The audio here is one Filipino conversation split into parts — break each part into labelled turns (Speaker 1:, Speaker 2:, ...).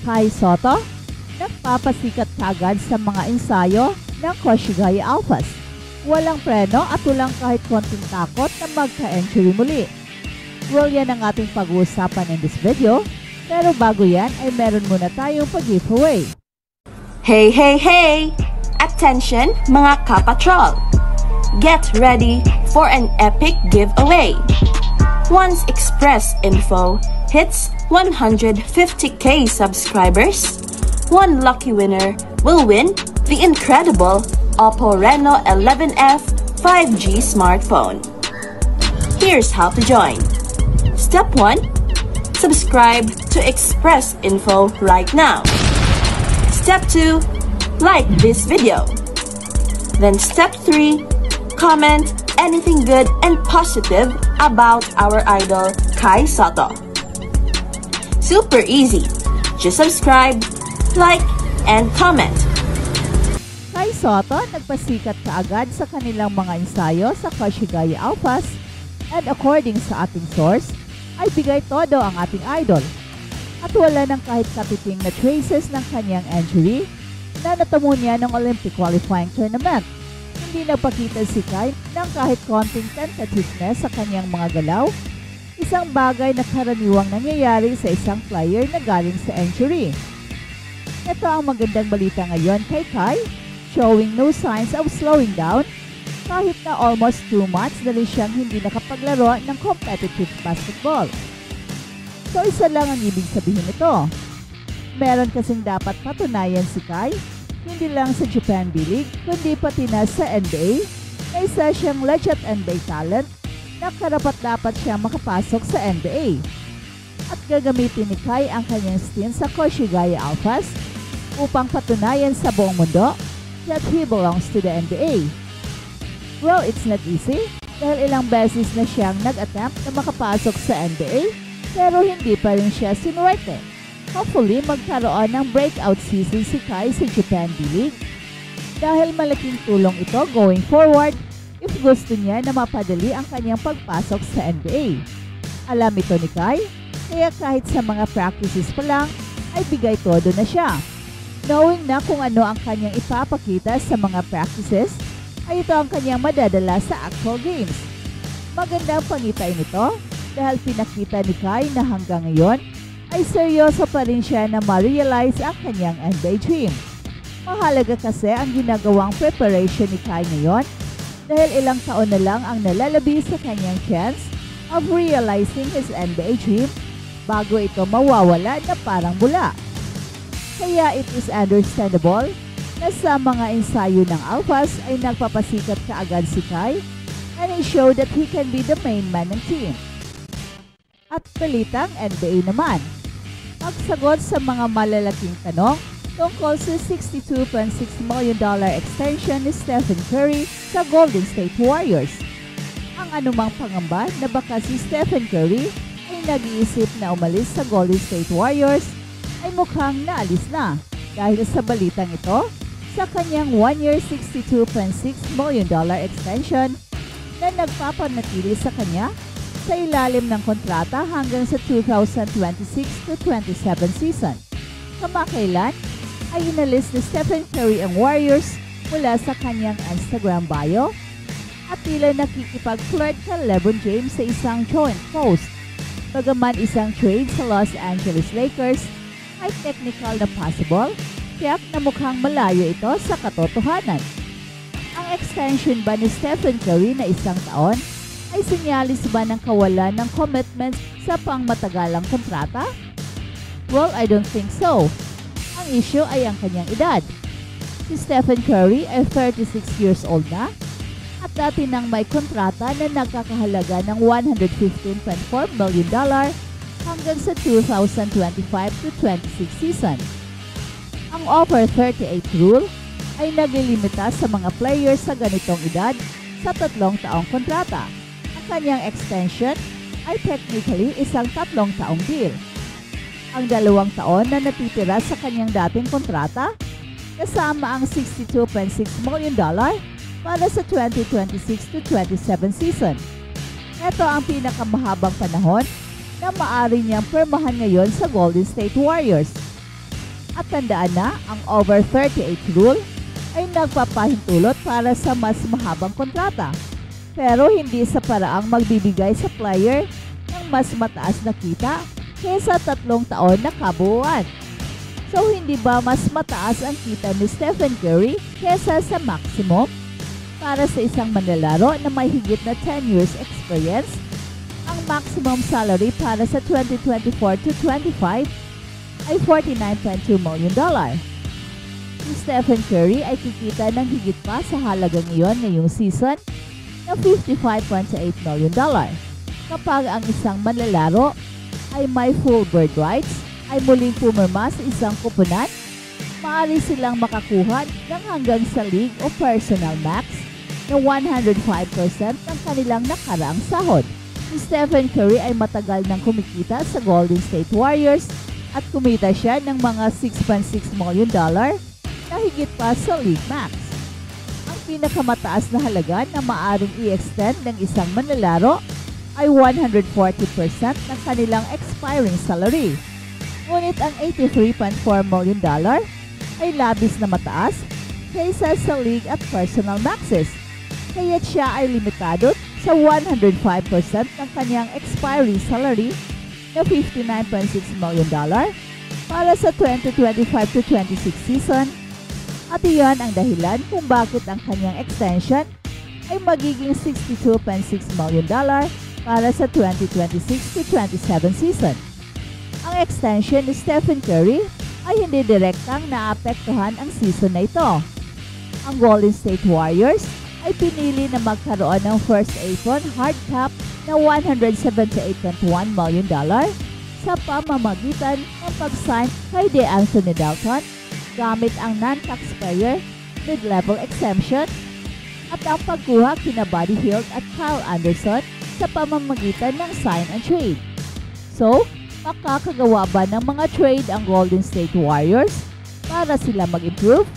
Speaker 1: Kai Sotto, nagpapasikat kagad sa mga ensayo ng Koshigaya Alphas. Walang preno at walang kahit konting takot na magka-entry muli. Well, yan ang ating pag-uusapan in this video, pero bago yan ay meron muna tayong pag-giveaway.
Speaker 2: Hey, hey, hey! Attention mga kapatrol! Get ready for an epic giveaway! Once Express Info hits 150k subscribers, one lucky winner will win the incredible Oppo Reno 11F 5G smartphone. Here's how to join. Step 1. Subscribe to Express Info right now. Step 2. Like this video. Then step 3. Comment anything good and positive about our idol Kai Sotto. Super easy. Just subscribe, like, and comment.
Speaker 1: Kai Sotto nagpasikat kaagad sa kanilang mga ensayo sa Koshigaya Alphas, and according sa ating source, ay bigay todo ang ating idol. At wala ng kahit katiting na traces ng kanyang injury na natamo niya ng Olympic qualifying tournament. Hindi nagpakita si Kai ng kahit konting tentativeness sa kanyang mga galaw, isang bagay na karaniwang nangyayari sa isang player na galing sa injury. Ito ang magandang balita ngayon kay Kai, showing no signs of slowing down kahit na almost 2 months na rin siyang hindi nakapaglaro ng competitive basketball. So isa lang ang ibig sabihin nito. Meron kasing dapat patunayan si Kai, hindi lang sa Japan B-League, kundi pati na sa NBA, na isa siyang legit NBA talent na karapat-dapat siyang makapasok sa NBA. At gagamitin ni Kai ang kanyang stint sa Koshigaya Alphas upang patunayan sa buong mundo that he belongs to the NBA. Well, it's not easy dahil ilang beses na siyang nag-attempt na makapasok sa NBA pero hindi pa rin siya sinuwerte. Hopefully, magkaroon ng breakout season si Kai sa Japan B-League dahil malaking tulong ito going forward if gusto niya na mapadali ang kanyang pagpasok sa NBA. Alam ito ni Kai, kaya kahit sa mga practices pa lang ay bigay todo na siya. Knowing na kung ano ang kanyang ipapakita sa mga practices, ay ito ang kanyang madadala sa actual games. Magandang pangitain ito dahil pinakita ni Kai na hanggang ngayon ay seryoso pa rin siya na ma-realize ang kanyang NBA dream. Mahalaga kasi ang ginagawang preparation ni Kai ngayon dahil ilang taon na lang ang nalalabi sa kanyang chance of realizing his NBA dream bago ito mawawala na parang bula. Kaya it is understandable na sa mga ensayo ng Alphas ay nagpapasikat kaagad si Kai and he showed that he can be the main man ng team. At balitang NBA naman, pagsagot sa mga malalaking tanong tungkol sa $62.6 million extension ni Stephen Curry sa Golden State Warriors. Ang anumang pangamba na baka si Stephen Curry ay nag-iisip na umalis sa Golden State Warriors ay mukhang naalis na dahil sa balitang ito sa kanyang 1-year $62.6 million extension na nagpapanatili sa kanya sa ilalim ng kontrata hanggang sa 2026-27 season. Kamakailan ay inalis ni Stephen Curry ang Warriors mula sa kanyang Instagram bio at tila nakikipag-flirt kay LeBron James sa isang joint post. Bagaman isang trade sa Los Angeles Lakers ay technical na possible, tiyak na mukhang malayo ito sa katotohanan. Ang extension ba ni Stephen Curry na 1 taon ay sinyalis ba ng kawalan ng commitment sa pangmatagalang kontrata? Well, I don't think so. Ang issue ay ang kanyang edad. Si Stephen Curry ay 36 years old na at dati nang may kontrata na nagkakahalaga ng $115.4 million hanggang sa 2025-26 season. Ang Over 38 rule ay naglilimita sa mga players sa ganitong edad sa 3 taong kontrata. Ang kanyang extension ay technically isang 3 taong deal. Ang 2 taon na natitira sa kanyang dating kontrata kasama ang $62.6 million para sa 2026-27 season. Ito ang pinakamahabang panahon na maaari niyang pirmahan ngayon sa Golden State Warriors. At tandaan na, ang over 38 rule ay nagpapahintulot para sa mas mahabang kontrata. Pero hindi sa paraang magbibigay sa player ng mas mataas na kita kaysa 3 taon na kabuuan. So hindi ba mas mataas ang kita ni Stephen Curry kaysa sa maximum? Para sa isang manlalaro na may higit na 10 years experience, ang maximum salary para sa 2024-25 ay $49.2 million. Si Stephen Curry ay kikita ng higit pa sa halagang iyon ngayong season na $55.8 million. Kapag ang isang manlalaro ay may full bird rights, ay muling pumirma sa isang kupunan, maaari silang makakuha ng hanggang sa league o personal max na 105% ng kanilang nakaraang sahod. Si Stephen Curry ay matagal nang kumikita sa Golden State Warriors at kumita siya ng mga $6.6 million na higit pa sa league max. Ang pinakamataas na halaga na maaaring i-extend ng isang manlalaro ay 140% ng kanilang expiring salary. Ngunit ang $83.4 million ay labis na mataas kaysa sa league at personal maxes. Kaya't siya ay limitado sa 105% ng kanyang expiring salary na $59.6 million para sa 2025-26 season. At iyan ang dahilan kung bakit ang kanyang extension ay magiging $62.6 million para sa 2026-27 season. Ang extension ni Stephen Curry ay hindi direktang naapektuhan ang season na ito. Ang Golden State Warriors ay pinili na magkaroon ng first apron hard cap na $178.1 million sa pamamagitan ng pag-sign kay DeAnthony Dalton gamit ang non-taxpayer mid-level exemption at ang pagkuha kina Buddy Hield at Kyle Anderson sa pamamagitan ng sign and trade. So, makakagawa ba ng mga trade ang Golden State Warriors para sila mag-improve?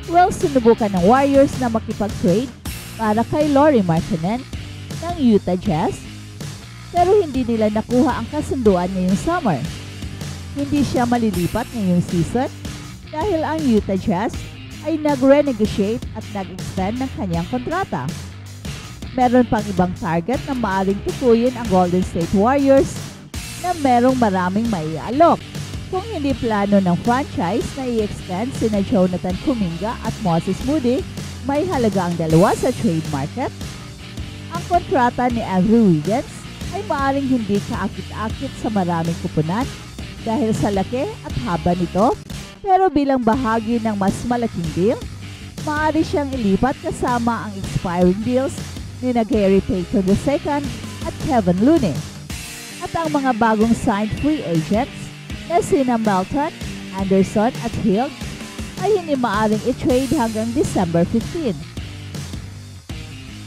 Speaker 1: Well, sinubukan ng Warriors na makipag-trade para kay Lauri Markkanen ng Utah Jazz, pero hindi nila nakuha ang kasunduan ngayong summer. Hindi siya malilipat ngayong season dahil ang Utah Jazz ay nag-renegotiate at nag-extend ng kanyang kontrata. Meron pang ibang target na maaaring tukuyin ang Golden State Warriors na merong maraming maiaalok. Kung hindi plano ng franchise na i-extend sina Jonathan Kuminga at Moses Moody, may halaga ang dalawa sa trade market. Ang kontrata ni Andrew Wiggins ay maaaring hindi kaakit-akit sa maraming kupunan dahil sa laki at haba nito, pero bilang bahagi ng mas malaking deal, maaari siyang ilipat kasama ang expiring deals ni Gary Payton II at Kevin Looney. At ang mga bagong signed free agents na sina Melton, Anderson at Hield ay hindi maaaring i-trade hanggang December 15.